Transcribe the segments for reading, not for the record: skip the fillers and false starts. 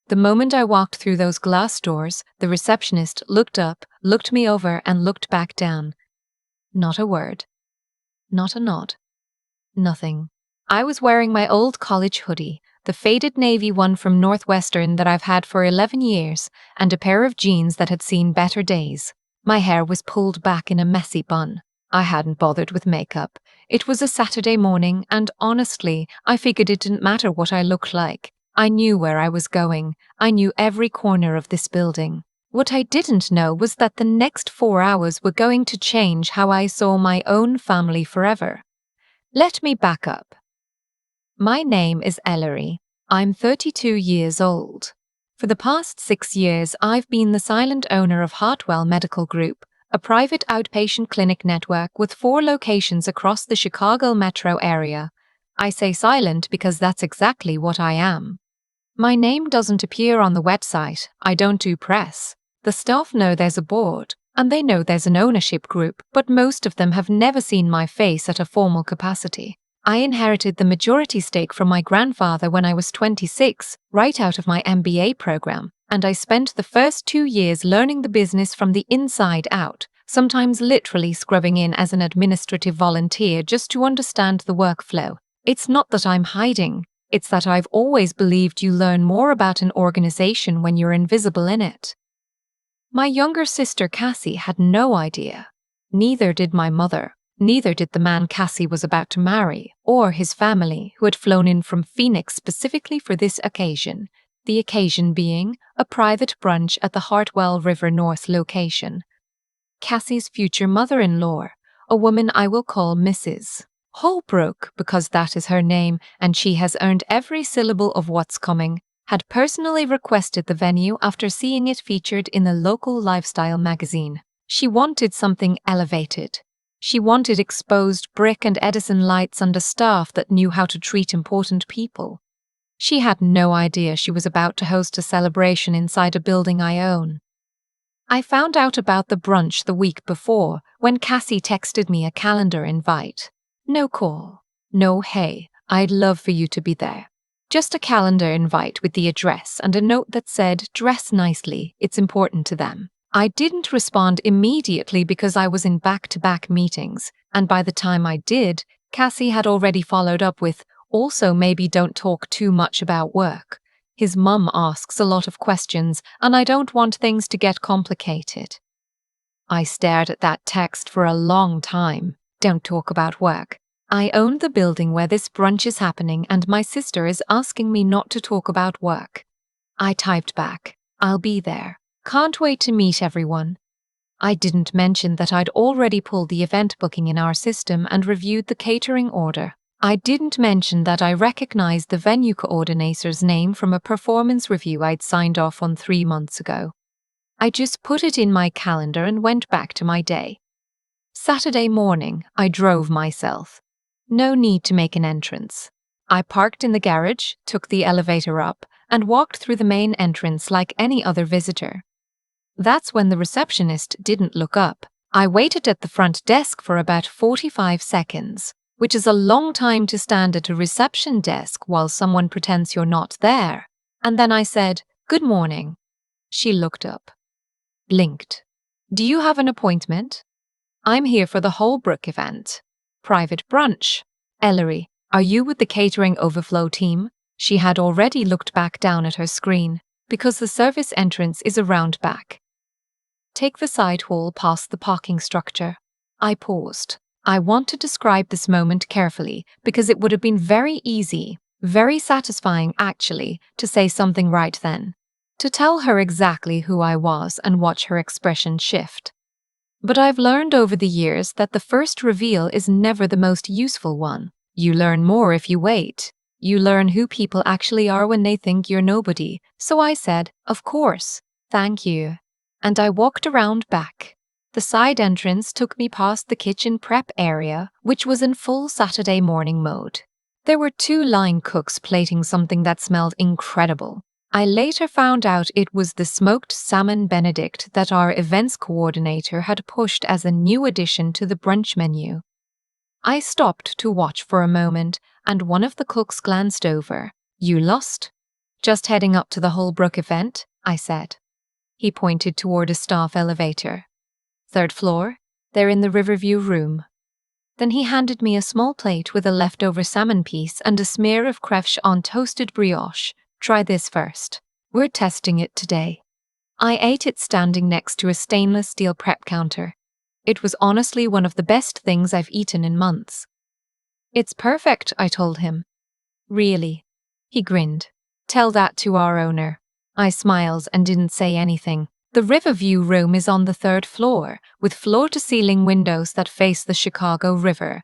The moment I walked through those glass doors, the receptionist looked up, looked me over, and looked back down. Not a word. Not a nod. Nothing. I was wearing my old college hoodie, the faded navy one from Northwestern that I've had for 11 years, and a pair of jeans that had seen better days. My hair was pulled back in a messy bun. I hadn't bothered with makeup. It was a Saturday morning, and honestly, I figured it didn't matter what I looked like. I knew where I was going. I knew every corner of this building. What I didn't know was that the next 4 hours were going to change how I saw my own family forever. Let me back up. My name is Ellery. I'm 32 years old. For the past 6 years, I've been the silent owner of Hartwell Medical Group, a private outpatient clinic network with 4 locations across the Chicago metro area. I say silent because that's exactly what I am. My name doesn't appear on the website. I don't do press. The staff know there's a board, and they know there's an ownership group, but most of them have never seen my face at a formal capacity. I inherited the majority stake from my grandfather when I was 26, right out of my MBA program, and I spent the first 2 years learning the business from the inside out, sometimes literally scrubbing in as an administrative volunteer just to understand the workflow. It's not that I'm hiding. It's that I've always believed you learn more about an organization when you're invisible in it. My younger sister Cassie had no idea. Neither did my mother. Neither did the man Cassie was about to marry, or his family, who had flown in from Phoenix specifically for this occasion, the occasion being a private brunch at the Hartwell River North location. Cassie's future mother-in-law, a woman I will call Mrs. Holbrook because that is her name and she has earned every syllable of what's coming, had personally requested the venue after seeing it featured in the local lifestyle magazine. She wanted something elevated. She wanted exposed brick and Edison lights and a staff that knew how to treat important people. She had no idea she was about to host a celebration inside a building I own. I found out about the brunch the week before when Cassie texted me a calendar invite. No call. No hey, I'd love for you to be there. Just a calendar invite with the address and a note that said, dress nicely, it's important to them. I didn't respond immediately because I was in back-to-back meetings, and by the time I did, Cassie had already followed up with, also maybe don't talk too much about work. His mum asks a lot of questions, and I don't want things to get complicated. I stared at that text for a long time. Don't talk about work. I own the building where this brunch is happening and my sister is asking me not to talk about work. I typed back, I'll be there. Can't wait to meet everyone. I didn't mention that I'd already pulled the event booking in our system and reviewed the catering order. I didn't mention that I recognized the venue coordinator's name from a performance review I'd signed off on 3 months ago. I just put it in my calendar and went back to my day. Saturday morning, I drove myself. No need to make an entrance. I parked in the garage, took the elevator up, and walked through the main entrance like any other visitor. That's when the receptionist didn't look up. I waited at the front desk for about 45 seconds, which is a long time to stand at a reception desk while someone pretends you're not there. And then I said, "Good morning." She looked up. Blinked. "Do you have an appointment?" "I'm here for the Holbrook event. Private brunch." "Ellery, are you with the catering overflow team?" She had already looked back down at her screen, because the service entrance is around back. "Take the side hall past the parking structure." I paused. I want to describe this moment carefully because it would have been very easy, very satisfying actually, to say something right then. To tell her exactly who I was and watch her expression shift. But I've learned over the years that the first reveal is never the most useful one. You learn more if you wait. You learn who people actually are when they think you're nobody. So I said, "Of course, thank you." And I walked around back. The side entrance took me past the kitchen prep area, which was in full Saturday morning mode. There were 2 line cooks plating something that smelled incredible. I later found out it was the smoked salmon Benedict that our events coordinator had pushed as a new addition to the brunch menu. I stopped to watch for a moment, and one of the cooks glanced over. "You lost?" Just heading up to the Holbrook event, I said. He pointed toward a staff elevator. Third floor, they're in the Riverview room. Then he handed me a small plate with a leftover salmon piece and a smear of crèche on toasted brioche. Try this first. We're testing it today. I ate it standing next to a stainless steel prep counter. It was honestly one of the best things I've eaten in months. It's perfect, I told him. Really? He grinned. Tell that to our owner. I smiled and didn't say anything. The Riverview room is on the third floor, with floor-to-ceiling windows that face the Chicago River.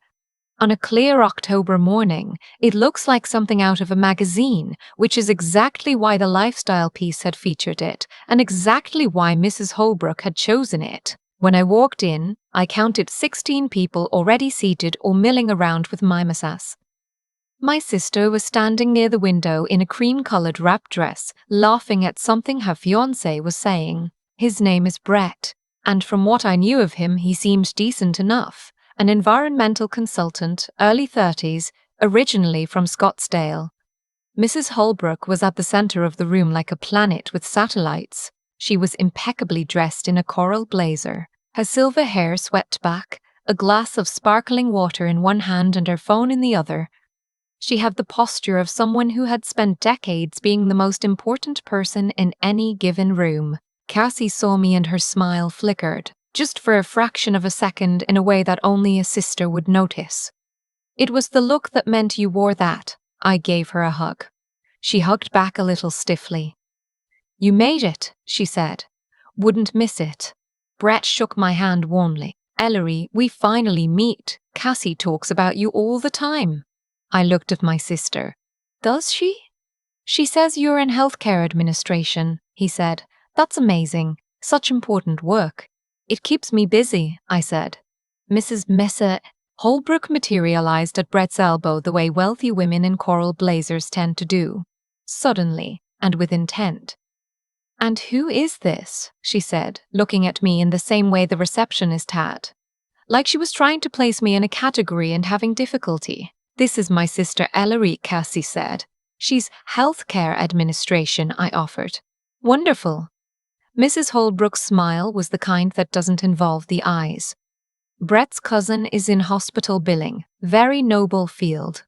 On a clear October morning, it looks like something out of a magazine, which is exactly why the lifestyle piece had featured it, and exactly why Mrs. Holbrook had chosen it. When I walked in, I counted 16 people already seated or milling around with mimosas. My sister was standing near the window in a cream-colored wrap dress, laughing at something her fiancé was saying. His name is Brett, and from what I knew of him, he seemed decent enough. An environmental consultant, early 30s, originally from Scottsdale. Mrs. Holbrook was at the center of the room like a planet with satellites. She was impeccably dressed in a coral blazer, her silver hair swept back, a glass of sparkling water in one hand and her phone in the other. She had the posture of someone who had spent decades being the most important person in any given room. Cassie saw me and her smile flickered, just for a fraction of a second in a way that only a sister would notice. It was the look that meant you wore that. I gave her a hug. She hugged back a little stiffly. You made it, she said. Wouldn't miss it. Brett shook my hand warmly. Ellery, we finally meet. Cassie talks about you all the time. I looked at my sister. Does she? She says you're in healthcare administration, he said. That's amazing. Such important work. It keeps me busy, I said. Mrs. Mesa Holbrook materialized at Brett's elbow the way wealthy women in coral blazers tend to do. Suddenly, and with intent. And who is this? She said, looking at me in the same way the receptionist had. Like she was trying to place me in a category and having difficulty. This is my sister Ellery, Cassie said. She's healthcare administration, I offered. Wonderful. Mrs. Holbrook's smile was the kind that doesn't involve the eyes. Brett's cousin is in hospital billing, very noble field.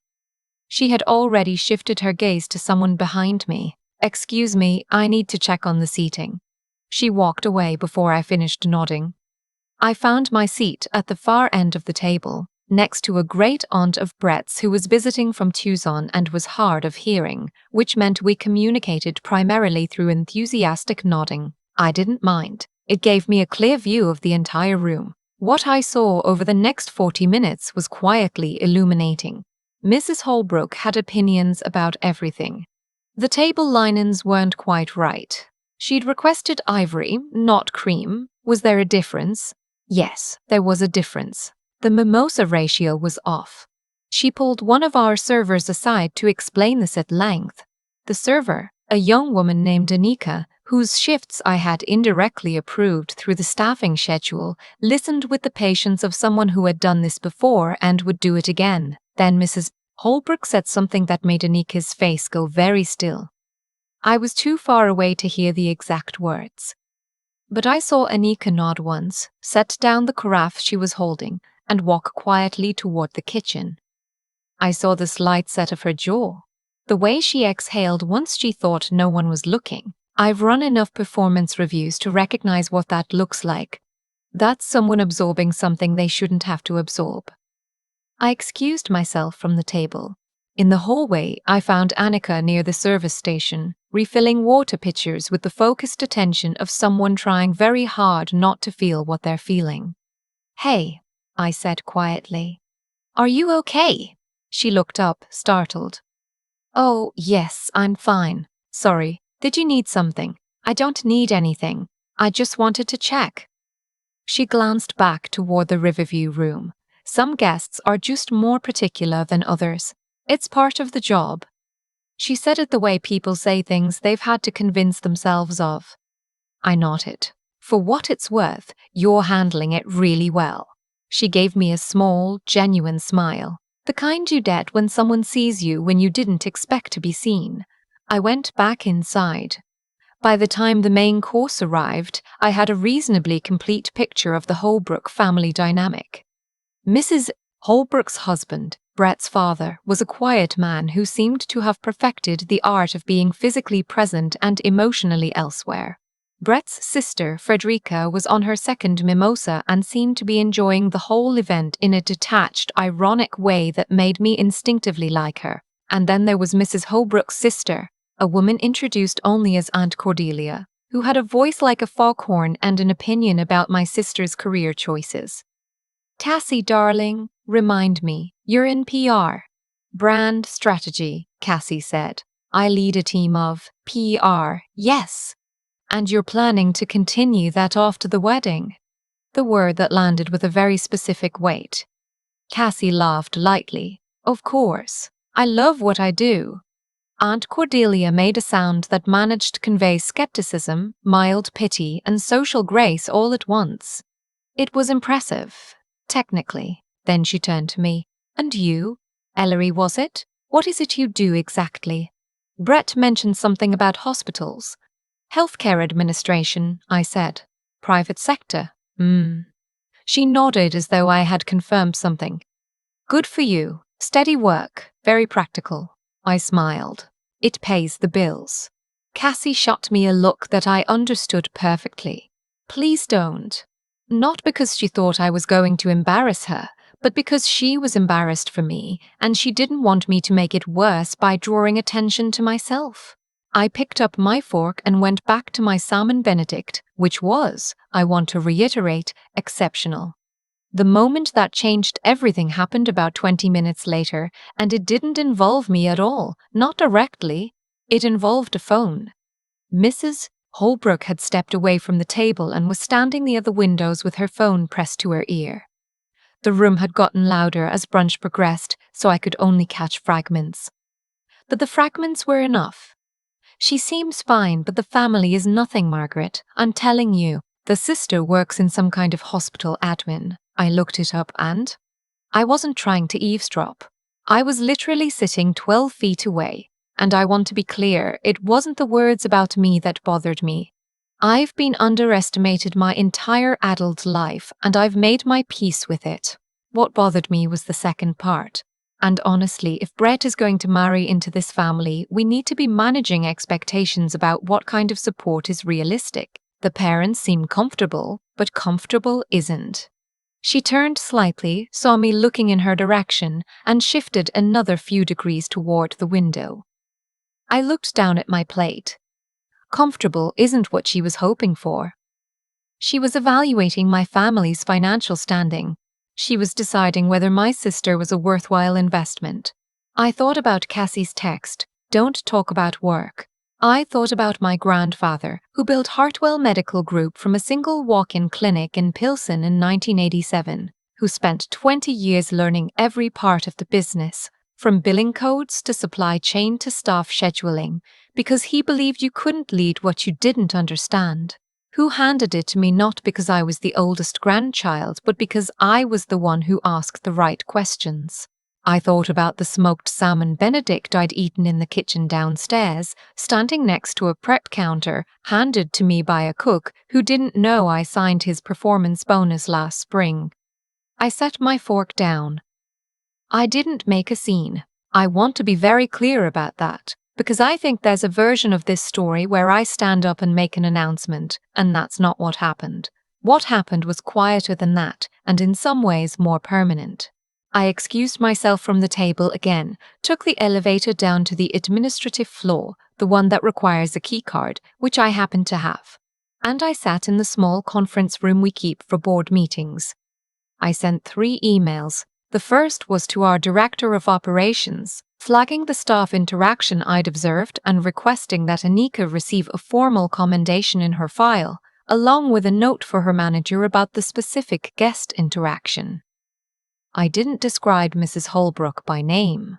She had already shifted her gaze to someone behind me. Excuse me, I need to check on the seating. She walked away before I finished nodding. I found my seat at the far end of the table, next to a great aunt of Brett's who was visiting from Tucson and was hard of hearing, which meant we communicated primarily through enthusiastic nodding. I didn't mind. It gave me a clear view of the entire room. What I saw over the next 40 minutes was quietly illuminating. Mrs. Holbrook had opinions about everything. The table linens weren't quite right. She'd requested ivory, not cream. Was there a difference? Yes, there was a difference. The mimosa ratio was off. She pulled one of our servers aside to explain this at length. The server, a young woman named Anika, whose shifts I had indirectly approved through the staffing schedule, listened with the patience of someone who had done this before and would do it again. Then Mrs. Holbrook said something that made Anika's face go very still. I was too far away to hear the exact words. But I saw Anika nod once, set down the carafe she was holding, and walk quietly toward the kitchen. I saw the slight set of her jaw, the way she exhaled once she thought no one was looking. I've run enough performance reviews to recognize what that looks like. That's someone absorbing something they shouldn't have to absorb. I excused myself from the table. In the hallway, I found Annika near the service station, refilling water pitchers with the focused attention of someone trying very hard not to feel what they're feeling. Hey, I said quietly. Are you okay? She looked up, startled. Oh, yes, I'm fine. Sorry. Did you need something? I don't need anything. I just wanted to check. She glanced back toward the Riverview room. Some guests are just more particular than others. It's part of the job. She said it the way people say things they've had to convince themselves of. I nodded. For what it's worth, you're handling it really well. She gave me a small, genuine smile, the kind you get when someone sees you when you didn't expect to be seen. I went back inside. By the time the main course arrived, I had a reasonably complete picture of the Holbrook family dynamic. Mrs. Holbrook's husband, Brett's father, was a quiet man who seemed to have perfected the art of being physically present and emotionally elsewhere. Brett's sister, Frederica, was on her second mimosa and seemed to be enjoying the whole event in a detached, ironic way that made me instinctively like her. And then there was Mrs. Holbrook's sister, a woman introduced only as Aunt Cordelia, who had a voice like a foghorn and an opinion about my sister's career choices. "Cassie, darling, remind me, you're in PR. Brand strategy," Cassie said. "I lead a team of PR, yes. And you're planning to continue that after the wedding?" The word that landed with a very specific weight. Cassie laughed lightly. "Of course. I love what I do." Aunt Cordelia made a sound that managed to convey skepticism, mild pity, and social grace all at once. It was impressive, technically. Then she turned to me. "And you? Ellery, was it? What is it you do exactly?" Brett mentioned something about hospitals. "Healthcare administration," I said. "Private sector." She nodded as though I had confirmed something. "Good for you. Steady work. Very practical." I smiled. "It pays the bills." Cassie shot me a look that I understood perfectly. "Please don't." Not because she thought I was going to embarrass her, but because she was embarrassed for me, and she didn't want me to make it worse by drawing attention to myself. I picked up my fork and went back to my salmon Benedict, which was, I want to reiterate, exceptional. The moment that changed everything happened about 20 minutes later, and it didn't involve me at all, not directly. It involved a phone. Mrs. Holbrook had stepped away from the table and was standing near the windows with her phone pressed to her ear. The room had gotten louder as brunch progressed, so I could only catch fragments. But the fragments were enough. "She seems fine, but the family is nothing, Margaret. I'm telling you. The sister works in some kind of hospital admin." I looked it up and I wasn't trying to eavesdrop. I was literally sitting 12 feet away. And I want to be clear, it wasn't the words about me that bothered me. I've been underestimated my entire adult life, and I've made my peace with it. What bothered me was the second part. And honestly, if Brett is going to marry into this family, we need to be managing expectations about what kind of support is realistic. The parents seem comfortable, but comfortable isn't. She turned slightly, saw me looking in her direction, and shifted another few degrees toward the window. I looked down at my plate. Comfortable isn't what she was hoping for. She was evaluating my family's financial standing. She was deciding whether my sister was a worthwhile investment. I thought about Cassie's text, "Don't talk about work." I thought about my grandfather, who built Hartwell Medical Group from a single walk-in clinic in Pilsen in 1987, who spent 20 years learning every part of the business, from billing codes to supply chain to staff scheduling, because he believed you couldn't lead what you didn't understand. Who handed it to me not because I was the oldest grandchild, but because I was the one who asked the right questions. I thought about the smoked salmon Benedict I'd eaten in the kitchen downstairs, standing next to a prep counter handed to me by a cook who didn't know I signed his performance bonus last spring. I set my fork down. I didn't make a scene. I want to be very clear about that, because I think there's a version of this story where I stand up and make an announcement, and that's not what happened. What happened was quieter than that, and in some ways more permanent. I excused myself from the table again, took the elevator down to the administrative floor, the one that requires a keycard, which I happened to have. And I sat in the small conference room we keep for board meetings. I sent 3 emails. The first was to our Director of Operations, flagging the staff interaction I'd observed and requesting that Anika receive a formal commendation in her file, along with a note for her manager about the specific guest interaction. I didn't describe Mrs. Holbrook by name.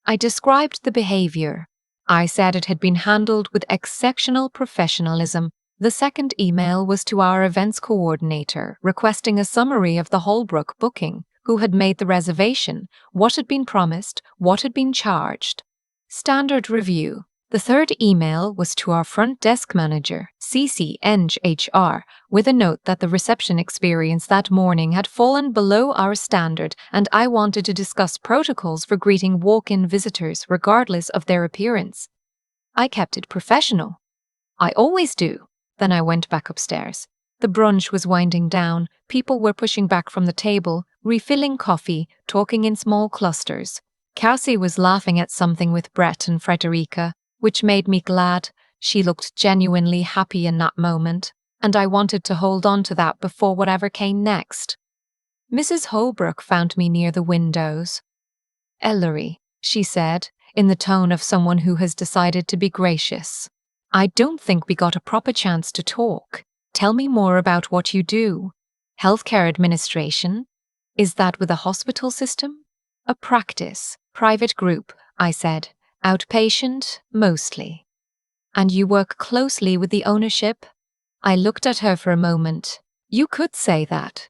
I described the behavior. I said it had been handled with exceptional professionalism. The second email was to our events coordinator, requesting a summary of the Holbrook booking, who had made the reservation, what had been promised, what had been charged. Standard review. The third email was to our front desk manager, CC/HR, with a note that the reception experience that morning had fallen below our standard and I wanted to discuss protocols for greeting walk-in visitors regardless of their appearance. I kept it professional. I always do. Then I went back upstairs. The brunch was winding down. People were pushing back from the table, refilling coffee, talking in small clusters. Cassie was laughing at something with Brett and Frederica, which made me glad. She looked genuinely happy in that moment, and I wanted to hold on to that before whatever came next. Mrs. Holbrook found me near the windows. "Ellery," she said, in the tone of someone who has decided to be gracious, "I don't think we got a proper chance to talk. Tell me more about what you do. Healthcare administration? Is that with a hospital system?" "A practice, private group," I said. "Outpatient, mostly." "And you work closely with the ownership?" I looked at her for a moment. "You could say that."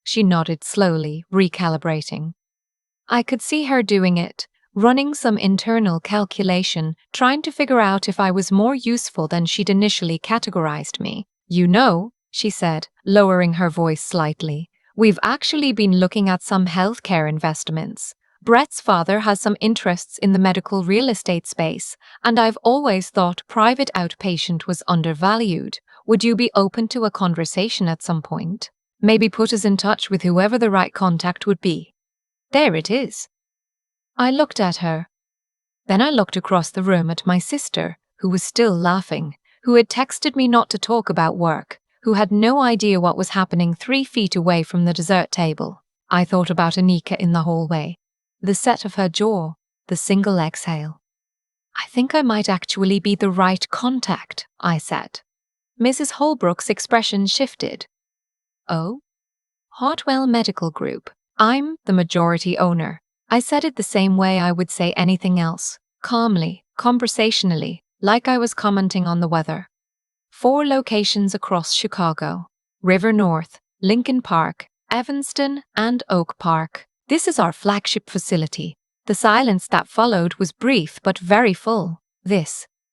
She nodded slowly, recalibrating. I could see her doing it, running some internal calculation, trying to figure out if I was more useful than she'd initially categorized me. "You know," she said, lowering her voice slightly, "we've actually been looking at some healthcare investments. Brett's father has some interests in the medical real estate space, and I've always thought private outpatient was undervalued. Would you be open to a conversation at some point? Maybe put us in touch with whoever the right contact would be." There it is. I looked at her. Then I looked across the room at my sister, who was still laughing, who had texted me not to talk about work, who had no idea what was happening 3 feet away from the dessert table. I thought about Anika in the hallway, the set of her jaw, the single exhale. "I think I might actually be the right contact," I said. Mrs. Holbrook's expression shifted. "Oh? Hartwell Medical Group. I'm the majority owner." I said it the same way I would say anything else, calmly, conversationally, like I was commenting on the weather. 4 locations across Chicago: River North, Lincoln Park, Evanston, and Oak Park. This is our flagship facility. The silence that followed was brief but very full.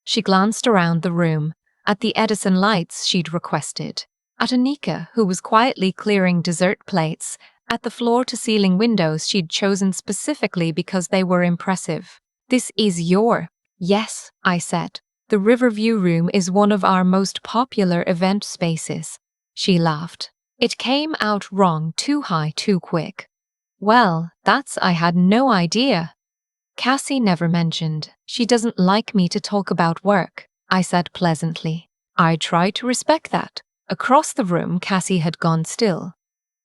She glanced around the room, at the Edison lights she'd requested, at Anika, who was quietly clearing dessert plates, at the floor-to-ceiling windows she'd chosen specifically because they were impressive. "This is your—" "Yes," I said. "The Riverview Room is one of our most popular event spaces." She laughed. It came out wrong, too high, too quick. "Well, I had no idea." "Cassie never mentioned. She doesn't like me to talk about work," I said pleasantly. I tried to respect that. Across the room, Cassie had gone still.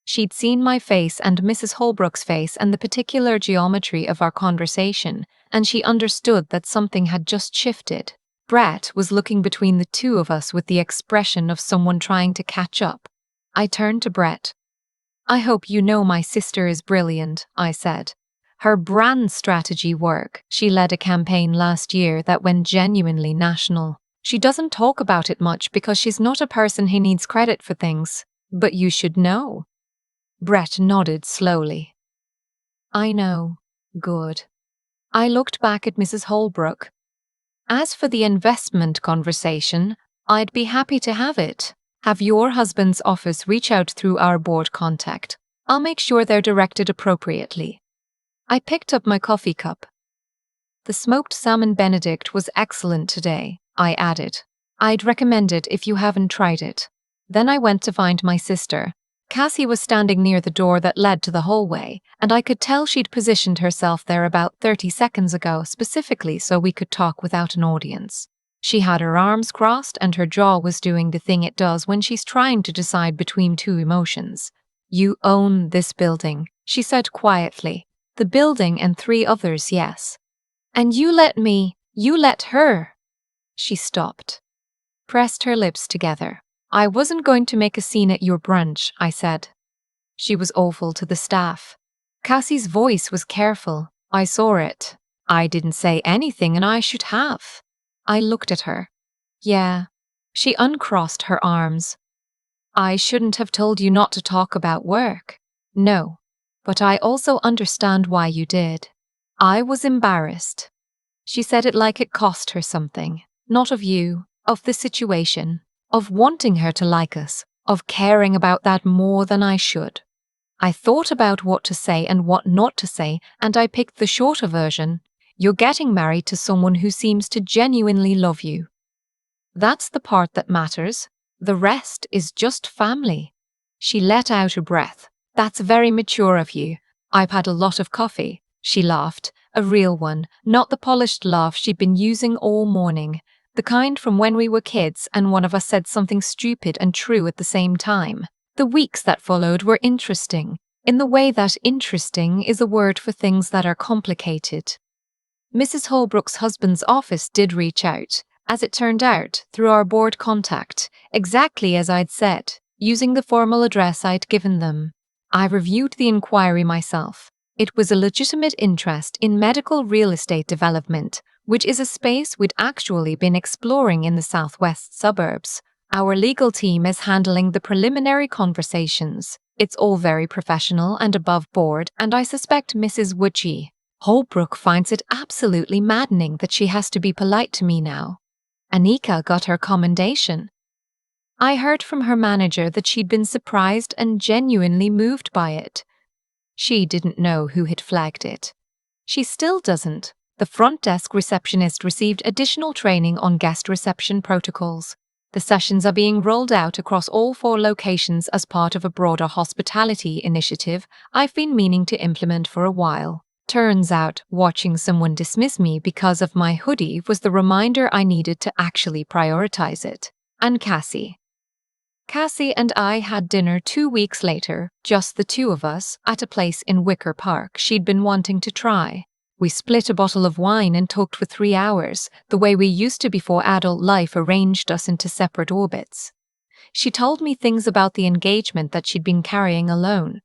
She'd seen my face and Mrs. Holbrook's face and the particular geometry of our conversation, and she understood that something had just shifted. Brett was looking between the two of us with the expression of someone trying to catch up. I turned to Brett. "I hope you know my sister is brilliant," I said. "Her brand strategy work, she led a campaign last year that went genuinely national. She doesn't talk about it much because she's not a person who needs credit for things, but you should know." Brett nodded slowly. "I know. Good." I looked back at Mrs. Holbrook. "As for the investment conversation, I'd be happy to have it. Have your husband's office reach out through our board contact. I'll make sure they're directed appropriately." I picked up my coffee cup. "The smoked salmon Benedict was excellent today," I added. "I'd recommend it if you haven't tried it." Then I went to find my sister. Cassie was standing near the door that led to the hallway, and I could tell she'd positioned herself there about 30 seconds ago specifically so we could talk without an audience. She had her arms crossed and her jaw was doing the thing it does when she's trying to decide between 2 emotions. "You own this building," she said quietly. "The building and 3 others, yes. And you let her." She stopped, pressed her lips together. "I wasn't going to make a scene at your brunch," I said. She was awful to the staff. Cassie's voice was careful. I saw it. I didn't say anything and I should have. I looked at her. "Yeah." She uncrossed her arms. "I shouldn't have told you not to talk about work." "No. But I also understand why you did." I was embarrassed. She said it like it cost her something. Not of you, of the situation, of wanting her to like us, of caring about that more than I should. I thought about what to say and what not to say, and I picked the shorter version. You're getting married to someone who seems to genuinely love you. That's the part that matters. The rest is just family. She let out a breath. That's very mature of you. I've had a lot of coffee. She laughed, a real one, not the polished laugh she'd been using all morning, the kind from when we were kids and one of us said something stupid and true at the same time. The weeks that followed were interesting, in the way that interesting is a word for things that are complicated. Mrs. Holbrook's husband's office did reach out, as it turned out, through our board contact, exactly as I'd said, using the formal address I'd given them. I reviewed the inquiry myself. It was a legitimate interest in medical real estate development, which is a space we'd actually been exploring in the southwest suburbs. Our legal team is handling the preliminary conversations. It's all very professional and above board, and I suspect Mrs. Woochie Holbrook finds it absolutely maddening that she has to be polite to me now. Anika got her commendation. I heard from her manager that she'd been surprised and genuinely moved by it. She didn't know who had flagged it. She still doesn't. The front desk receptionist received additional training on guest reception protocols. The sessions are being rolled out across all 4 locations as part of a broader hospitality initiative I've been meaning to implement for a while. Turns out, watching someone dismiss me because of my hoodie was the reminder I needed to actually prioritize it. And Cassie and I had dinner 2 weeks later, just the 2 of us, at a place in Wicker Park she'd been wanting to try. We split a bottle of wine and talked for 3 hours, the way we used to before adult life arranged us into separate orbits. She told me things about the engagement that she'd been carrying alone.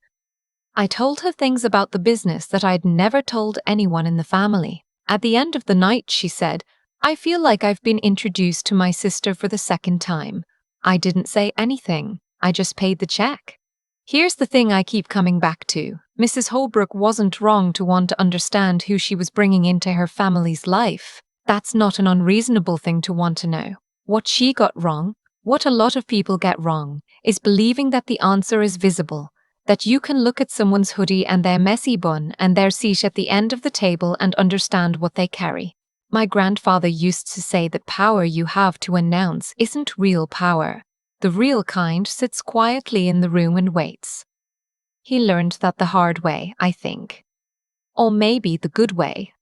I told her things about the business that I'd never told anyone in the family. At the end of the night, she said, I feel like I've been introduced to my sister for the 2nd time. I didn't say anything. I just paid the check. Here's the thing I keep coming back to. Mrs. Holbrook wasn't wrong to want to understand who she was bringing into her family's life. That's not an unreasonable thing to want to know. What she got wrong, what a lot of people get wrong, is believing that the answer is visible, that you can look at someone's hoodie and their messy bun and their seat at the end of the table and understand what they carry. My grandfather used to say that power you have to announce isn't real power. The real kind sits quietly in the room and waits. He learned that the hard way, I think. Or maybe the good way.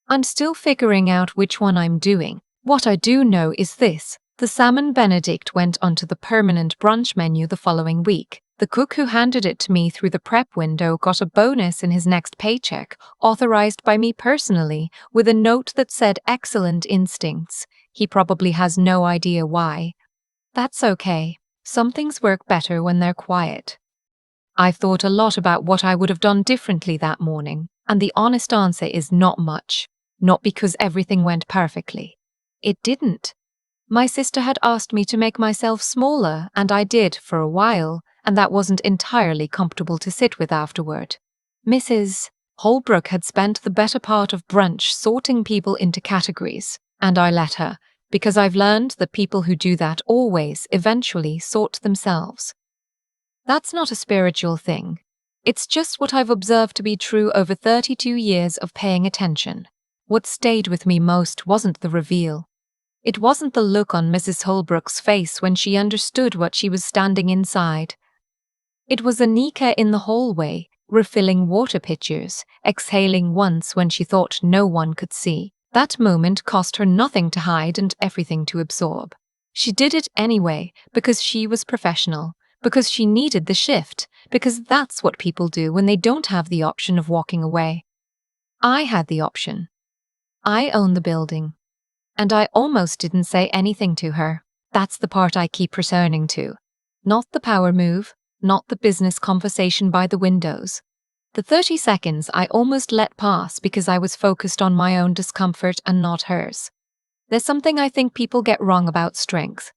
I'm still figuring out which one I'm doing. What I do know is this. The salmon Benedict went onto the permanent brunch menu the following week. The cook who handed it to me through the prep window got a bonus in his next paycheck, authorized by me personally, with a note that said excellent instincts. He probably has no idea why. That's okay. Some things work better when they're quiet. I've thought a lot about what I would have done differently that morning, and the honest answer is not much. Not because everything went perfectly. It didn't. My sister had asked me to make myself smaller, and I did for a while, and that wasn't entirely comfortable to sit with afterward. Mrs. Holbrook had spent the better part of brunch sorting people into categories, and I let her, because I've learned that people who do that always, eventually, sort themselves. That's not a spiritual thing. It's just what I've observed to be true over 32 years of paying attention. What stayed with me most wasn't the reveal. It wasn't the look on Mrs. Holbrook's face when she understood what she was standing inside. It was Anika in the hallway, refilling water pitchers, exhaling once when she thought no one could see. That moment cost her nothing to hide and everything to absorb. She did it anyway, because she was professional, because she needed the shift, because that's what people do when they don't have the option of walking away. I had the option. I own the building. And I almost didn't say anything to her. That's the part I keep returning to. Not the power move, not the business conversation by the windows. The 30 seconds I almost let pass because I was focused on my own discomfort and not hers. There's something I think people get wrong about strength.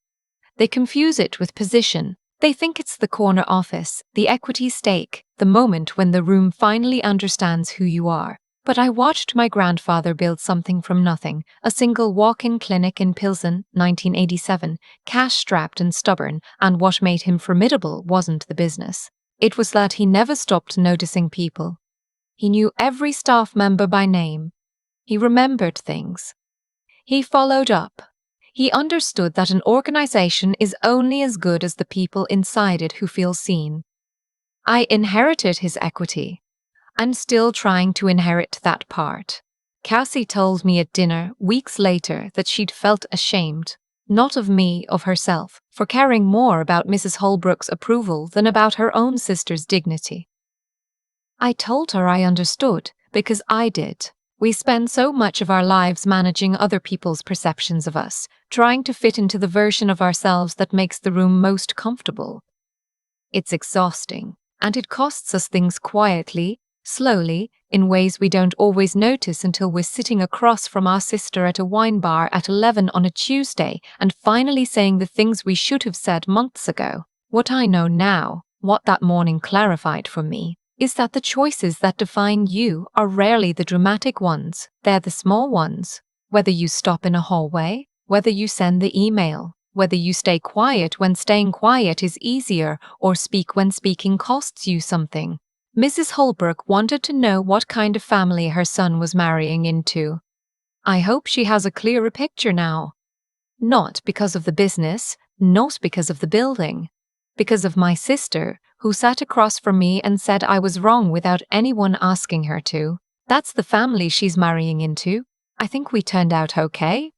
They confuse it with position. They think it's the corner office, the equity stake, the moment when the room finally understands who you are. But I watched my grandfather build something from nothing, a single walk-in clinic in Pilsen, 1987, cash-strapped and stubborn, and what made him formidable wasn't the business. It was that he never stopped noticing people. He knew every staff member by name. He remembered things. He followed up. He understood that an organization is only as good as the people inside it who feel seen. I inherited his equity. I'm still trying to inherit that part. Cassie told me at dinner weeks later that she'd felt ashamed, not of me, of herself, for caring more about Mrs. Holbrook's approval than about her own sister's dignity. I told her I understood, because I did. We spend so much of our lives managing other people's perceptions of us, trying to fit into the version of ourselves that makes the room most comfortable. It's exhausting, and it costs us things quietly, slowly, in ways we don't always notice until we're sitting across from our sister at a wine bar at 11 on a Tuesday and finally saying the things we should have said months ago. What I know now, what that morning clarified for me, is that the choices that define you are rarely the dramatic ones, they're the small ones. Whether you stop in a hallway, whether you send the email, whether you stay quiet when staying quiet is easier or speak when speaking costs you something. Mrs. Holbrook wanted to know what kind of family her son was marrying into. I hope she has a clearer picture now. Not because of the business, not because of the building. Because of my sister, who sat across from me and said I was wrong without anyone asking her to. That's the family she's marrying into. I think we turned out okay.